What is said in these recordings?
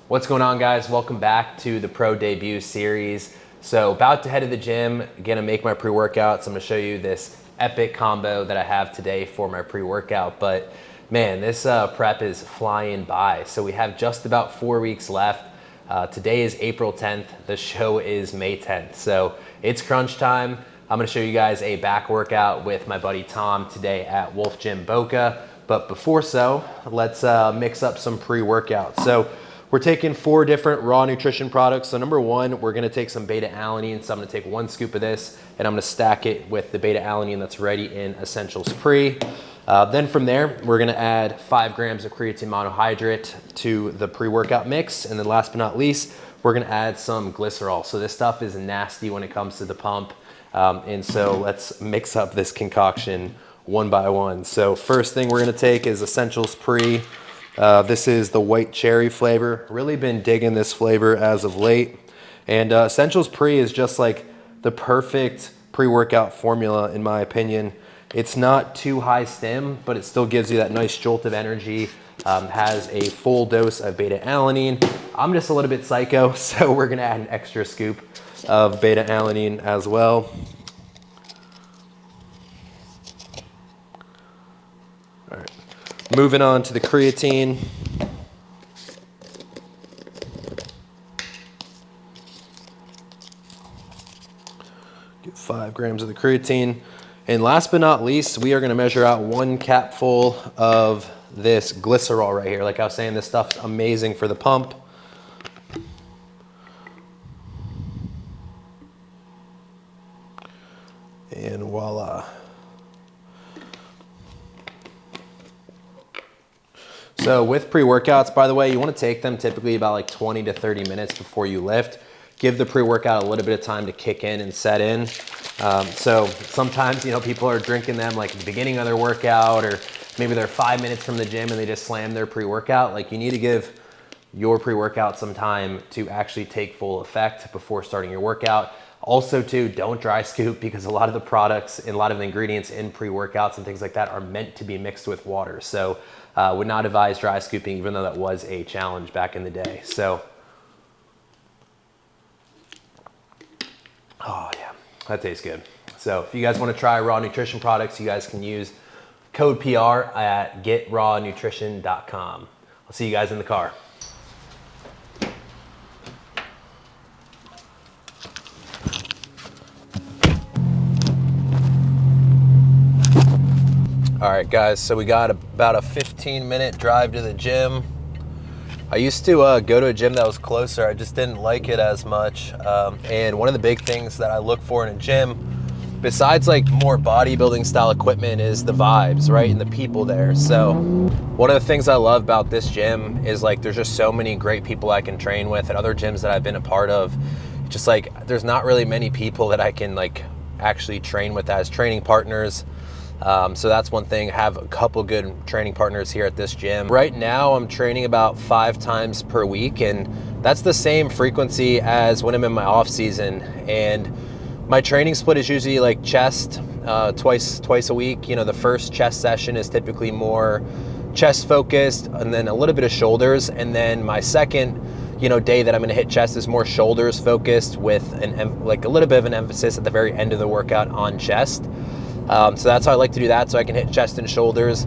What's going on, guys? Welcome back to the Pro Debut series. So about to head to the gym, gonna make my pre-workout. So I'm gonna show you this epic combo that I have today for my pre-workout. But man, this prep is flying by. So we have just about 4 weeks left. Today is April 10th. The show is May 10th. So it's crunch time. I'm gonna show you guys a back workout with my buddy Tom today at Wolf Gym Boca. But before so, let's mix up some pre-workout. So we're taking 4 different raw nutrition products. So number 1, we're gonna take some beta-alanine. So I'm gonna take 1 scoop of this and I'm gonna stack it with the beta-alanine that's ready in Essentials Pre. Then from there, we're gonna add 5 grams of creatine monohydrate to the pre-workout mix. And then last but not least, we're gonna add some glycerol. So this stuff is nasty when it comes to the pump. And so let's mix up this concoction one by one. So first thing we're gonna take is Essentials Pre. This is the white cherry flavor. Really been digging this flavor as of late. And Essentials Pre is just like the perfect pre-workout formula in my opinion. It's not too high stim, but it still gives you that nice jolt of energy. Has a full dose of beta-alanine. I'm just a little bit psycho, so we're gonna add an extra scoop of beta-alanine as well. All right. Moving on to the creatine. Get 5 grams of the creatine. And last but not least, we are gonna measure out 1 capful of this glycerol right here. Like I was saying, this stuff's amazing for the pump. And voila. So with pre-workouts, by the way, you want to take them typically about like 20 to 30 minutes before you lift. Give the pre-workout a little bit of time to kick in and set in. So sometimes, people are drinking them like at the beginning of their workout, or maybe they're 5 minutes from the gym and they just slam their pre-workout. Like, you need to give your pre-workout some time to actually take full effect before starting your workout. Also too, don't dry scoop, because a lot of the products and a lot of the ingredients in pre-workouts and things like that are meant to be mixed with water. So would not advise dry scooping, even though that was a challenge back in the day. So, oh yeah, that tastes good. So if you guys want to try raw nutrition products, you guys can use code PR at getrawnutrition.com. I'll see you guys in the car. All right, guys, so we got about a 15-minute drive to the gym. I used to go to a gym that was closer. I just didn't like it as much. And one of the big things that I look for in a gym, besides like more bodybuilding style equipment, is the vibes, right? And the people there. So one of the things I love about this gym is like there's just so many great people I can train with. At other gyms that I've been a part of, just like there's not really many people that I can like actually train with as training partners. So that's one thing. Have a couple good training partners here at this gym. Right now I'm training about 5 times per week, and that's the same frequency as when I'm in my off season. And my training split is usually like chest twice a week. The first chest session is typically more chest focused, and then a little bit of shoulders. And then my second day that I'm gonna hit chest is more shoulders focused, with like a little bit of an emphasis at the very end of the workout on chest. So that's how I like to do that, so I can hit chest and shoulders,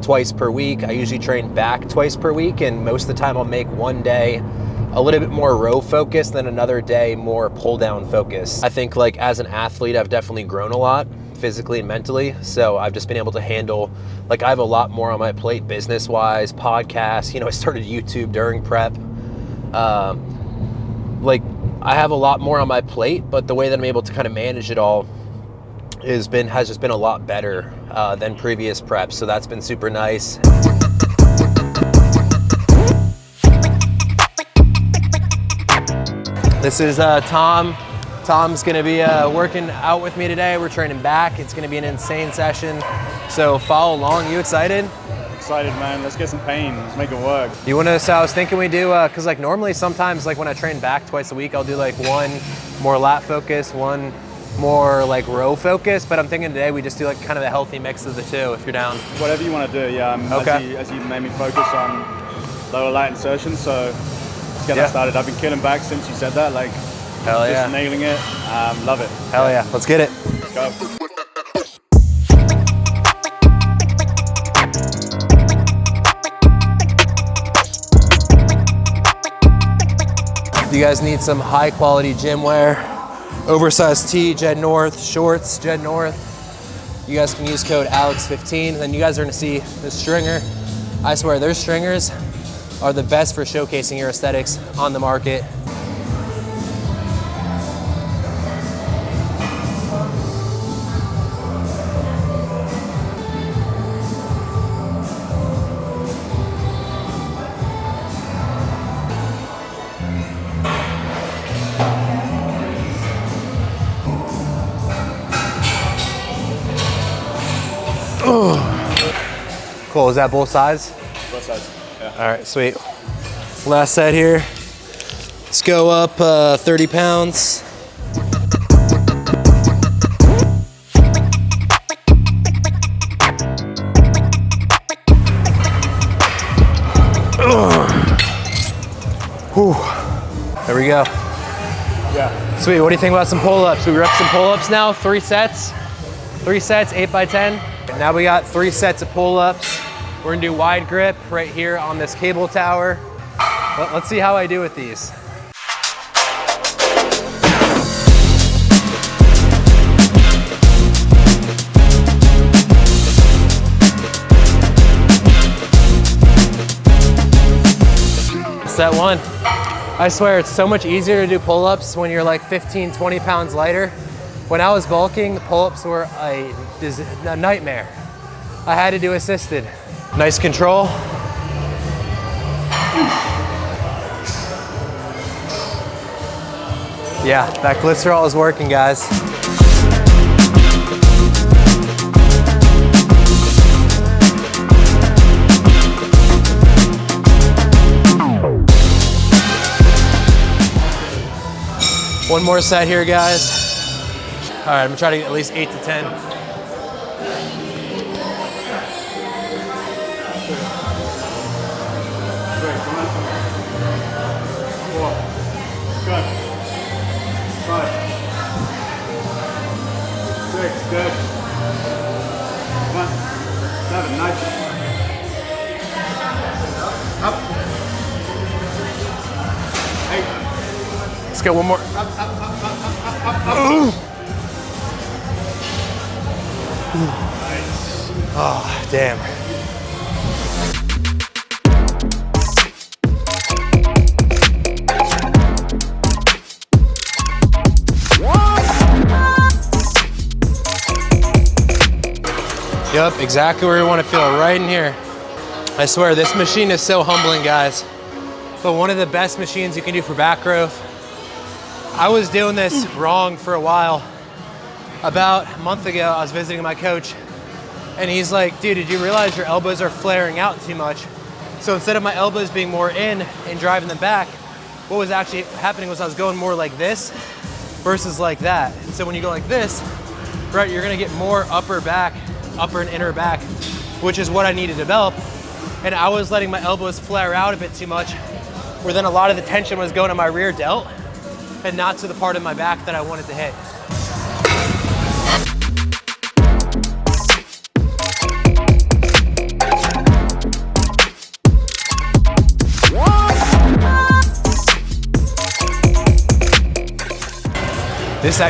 twice per week. I usually train back twice per week, and most of the time I'll make one day a little bit more row focused, then another day more pull down focus. I think like as an athlete, I've definitely grown a lot physically and mentally. So I've just been able to handle, like I have a lot more on my plate business wise, podcasts, I started YouTube during prep. Like I have a lot more on my plate, but the way that I'm able to kind of manage it all has just been a lot better than previous preps. So that's been super nice. This is Tom. Tom's gonna be working out with me today. We're training back. It's gonna be an insane session. So follow along. You excited? Excited, man. Let's get some pain. Let's make it work. So I was thinking we do, cause like normally sometimes like when I train back twice a week, I'll do like one more lat focus, one more like row focus, but I'm thinking today we just do like kind of a healthy mix of the two, if you're down. Whatever you want to do, yeah. Okay. As you made me focus on lower lat insertion, so Let's get that started. I've been killing back since you said that. Like, Hell yeah. just nailing it. Love it. Hell yeah. Let's get it. Let's go. If you guys need some high quality gym wear, oversized tee, Jed North, shorts, Jed North, you guys can use code ALEX15. Then you guys are gonna see the stringer. I swear, their stringers are the best for showcasing your aesthetics on the market. Cool, is that both sides? Both sides, yeah. All right, sweet. Last set here. Let's go up 30 pounds. Whew. There we go. Yeah. Sweet, what do you think about some pull-ups? We rep some pull-ups now, 3 sets. 3 sets, 8 by 10. Now we got 3 sets of pull-ups. We're gonna do wide grip right here on this cable tower. Let's see how I do with these. Set 1. I swear it's so much easier to do pull-ups when you're like 15, 20 pounds lighter. When I was bulking, the pull-ups were a nightmare. I had to do assisted. Nice control. Yeah, that glycerol is working, guys. One more set here, guys. All right, I'm gonna try to get at least 8 to 10. Good. 5, 6, good. 1, 7, nice. Up. 8. Let's get one more. Oh, damn. Yep, exactly where we want to feel, right in here. I swear, this machine is so humbling, guys. But one of the best machines you can do for back growth. I was doing this wrong for a while. About a month ago, I was visiting my coach, and he's like, dude, did you realize your elbows are flaring out too much? So instead of my elbows being more in and driving them back, what was actually happening was I was going more like this versus like that. And so when you go like this, right, you're gonna get more upper and inner back, which is what I need to develop. And I was letting my elbows flare out a bit too much, where then a lot of the tension was going to my rear delt and not to the part of my back that I wanted to hit.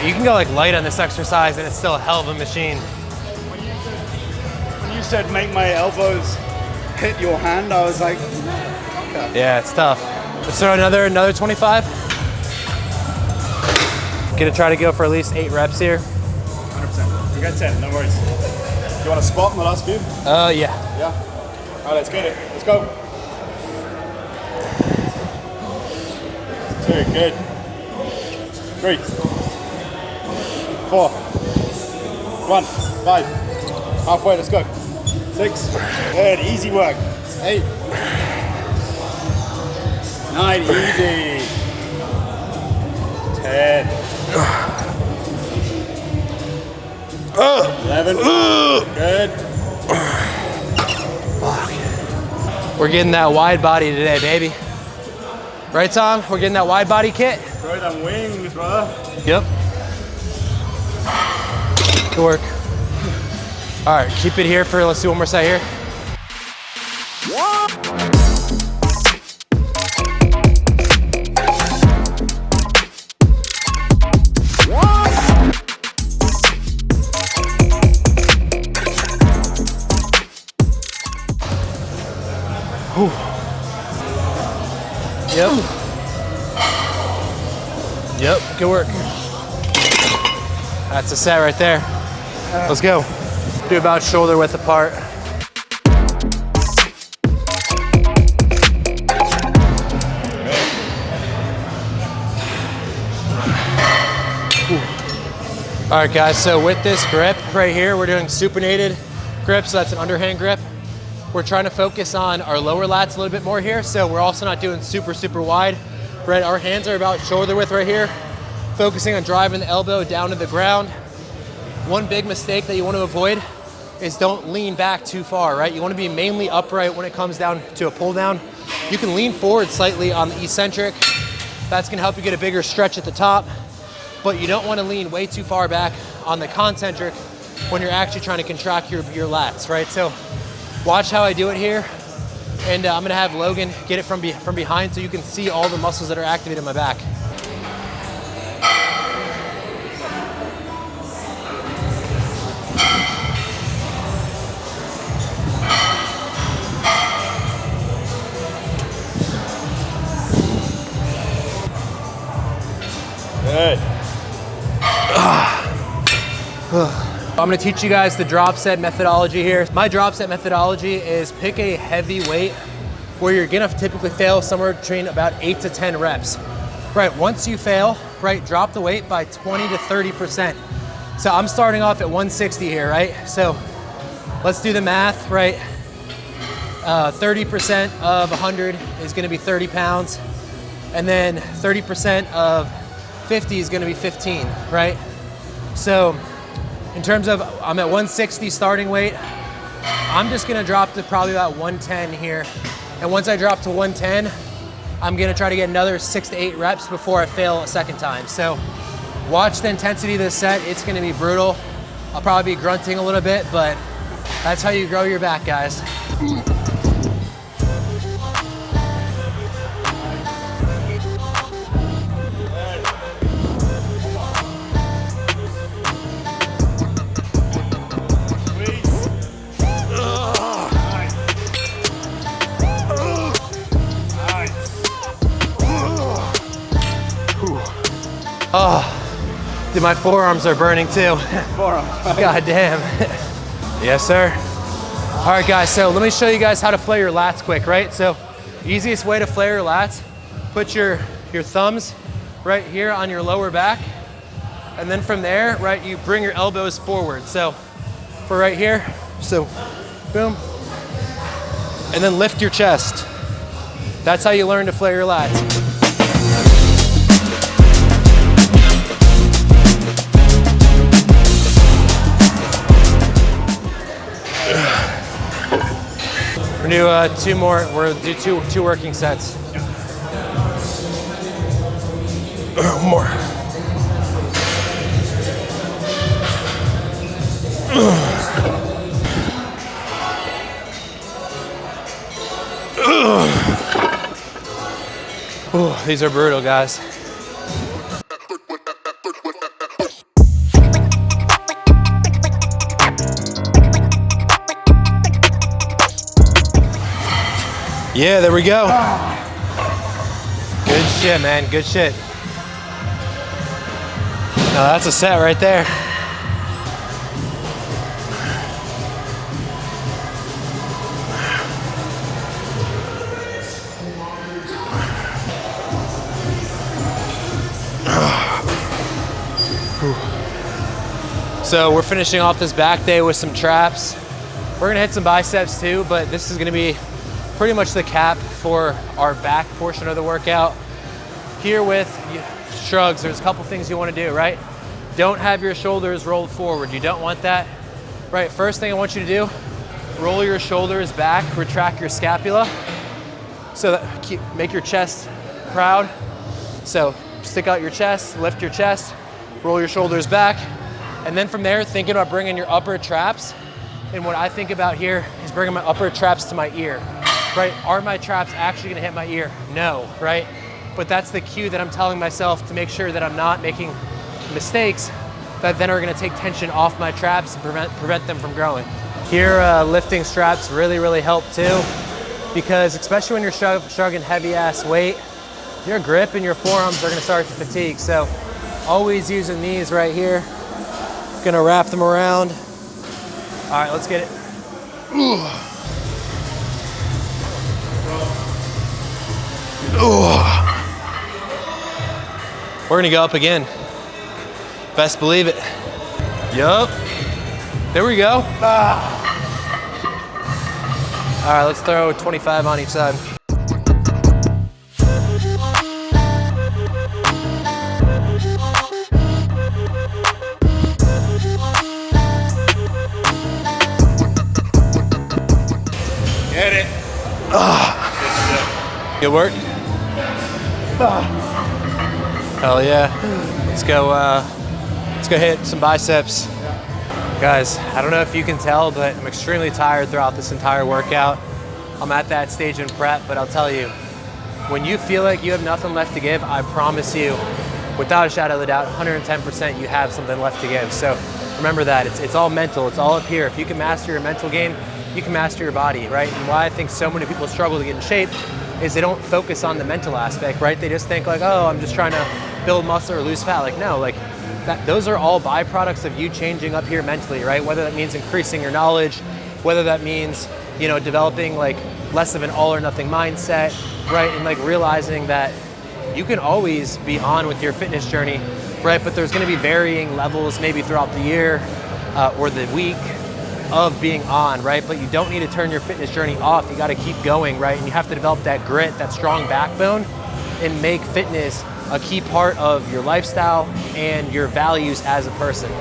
You can go like light on this exercise and it's still a hell of a machine. When you said make my elbows hit your hand, I was like, okay. Yeah, it's tough. Let's throw another 25. Gonna try to go for at least 8 reps here. 100%. We got 10, no worries. Do you want a spot in the last few? Yeah. Yeah? All right, let's get it. Let's go. 2, good. 3, 4, 1, 5. Halfway, let's go. 6, good, easy work. 8, 9, easy. 10. 11, good. Fuck. We're getting that wide body today, baby. Right, Tom? We're getting that wide body kit. Throw them wings, brother. Yep. Good work. All right, keep it here for, let's do one more set here. Whew. Yep. Yep, good work. That's a set right there. Let's go. Do about shoulder width apart. All right, guys, so with this grip right here, we're doing supinated grip, so that's an underhand grip. We're trying to focus on our lower lats a little bit more here, so we're also not doing super, super wide. Right, our hands are about shoulder width right here, focusing on driving the elbow down to the ground. One big mistake that you want to avoid is don't lean back too far, right? You want to be mainly upright when it comes down to a pull down. You can lean forward slightly on the eccentric. That's gonna help you get a bigger stretch at the top, but you don't want to lean way too far back on the concentric when you're actually trying to contract your lats, right? So watch how I do it here, and I'm gonna have Logan get it from behind so you can see all the muscles that are activated in my back. Good. I'm gonna teach you guys the drop set methodology here. My drop set methodology is pick a heavy weight where you're gonna typically fail somewhere between about 8 to 10 reps. Right, once you fail, right, drop the weight by 20 to 30%. So I'm starting off at 160 here, right? So let's do the math, right? 30% of 100 is gonna be 30 pounds. And then 30% of 50 is gonna be 15, right? So in terms of, I'm at 160 starting weight, I'm just gonna drop to probably about 110 here. And once I drop to 110, I'm gonna try to get another 6 to 8 reps before I fail a second time. So watch the intensity of this set, it's gonna be brutal. I'll probably be grunting a little bit, but that's how you grow your back, guys. Oh, dude, my forearms are burning too. Forearms. God damn. Yes, sir. All right, guys, so let me show you guys how to flare your lats quick, right? So easiest way to flare your lats, put your thumbs right here on your lower back. And then from there, right, you bring your elbows forward. So for right here, so boom. And then lift your chest. That's how you learn to flare your lats. We're gonna do two more. We're gonna do two working sets. More. Ooh, these are brutal, guys. Yeah, there we go. Good shit, man, good shit. Now that's a set right there. So we're finishing off this back day with some traps. We're gonna hit some biceps too, but this is gonna be pretty much the cap for our back portion of the workout. Here with shrugs, there's a couple things you wanna do, right? Don't have your shoulders rolled forward. You don't want that. Right, first thing I want you to do, roll your shoulders back, retract your scapula. So that make your chest proud. So stick out your chest, lift your chest, roll your shoulders back. And then from there, thinking about bringing your upper traps. And what I think about here is bringing my upper traps to my ear, right? Are my traps actually gonna hit my ear? No, right? But that's the cue that I'm telling myself to make sure that I'm not making mistakes that then are gonna take tension off my traps and prevent them from growing. Here, lifting straps really help too, because especially when you're struggling heavy ass weight, your grip and your forearms are gonna start to fatigue. So always using these right here. Gonna wrap them around. All right, let's get it. Ooh. Ooh. We're gonna go up again. Best believe it. Yup. There we go. Ah. All right, let's throw 25 on each side. Get it. Good work. Hell yeah. Let's go hit some biceps. Guys, I don't know if you can tell, but I'm extremely tired throughout this entire workout. I'm at that stage in prep, but I'll tell you, when you feel like you have nothing left to give, I promise you, without a shadow of a doubt, 110% you have something left to give. So remember that, it's all mental, it's all up here. If you can master your mental game, you can master your body, right? And why I think so many people struggle to get in shape is they don't focus on the mental aspect, right? They just think like, oh, I'm just trying to build muscle or lose fat. Like, no, like those are all byproducts of you changing up here mentally, right? Whether that means increasing your knowledge, whether that means, you know, developing like less of an all or nothing mindset, right? And like realizing that you can always be on with your fitness journey, right? But there's gonna be varying levels maybe throughout the year or the week of being on, right? But you don't need to turn your fitness journey off. You gotta keep going, right? And you have to develop that grit, that strong backbone, and make fitness a key part of your lifestyle and your values as a person.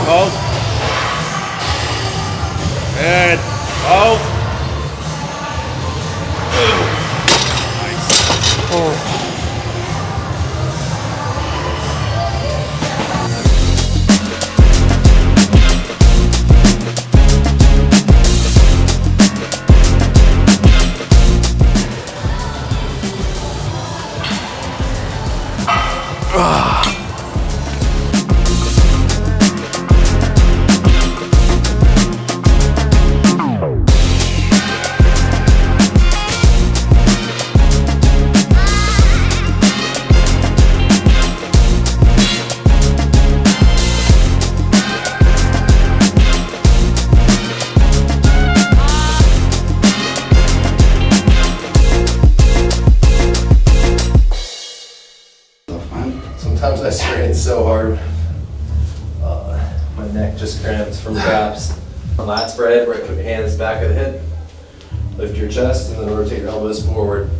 Hold. Good. Hold. Sometimes I strain so hard, my neck just cramps from gaps. On lat spread, right, put your hands back of the head, lift your chest, and then rotate your elbows forward.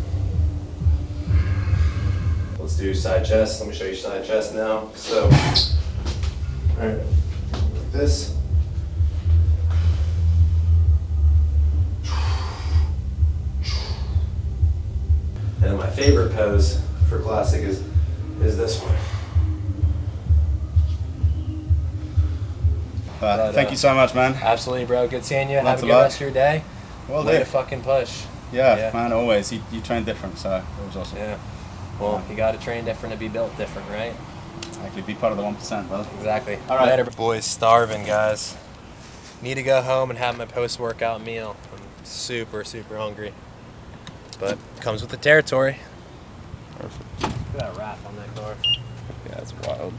Let's do side chest. Let me show you side chest now. So, all right, like this. And then my favorite pose for classic is this one. Thank you so much, man. Absolutely, bro. Good seeing you. Lots Have a of good luck. rest of your day. Well, Way to dude. fucking push. Yeah, man, always. You train different, so it was awesome. Yeah. Well, you got to train different to be built different, right? Actually, be part of the 1%, brother. Exactly. All right. Later. Boys, starving, guys. Need to go home and have my post-workout meal. I'm super hungry. But comes with the territory. Perfect. Look at that wrap on that car. Yeah, it's wild.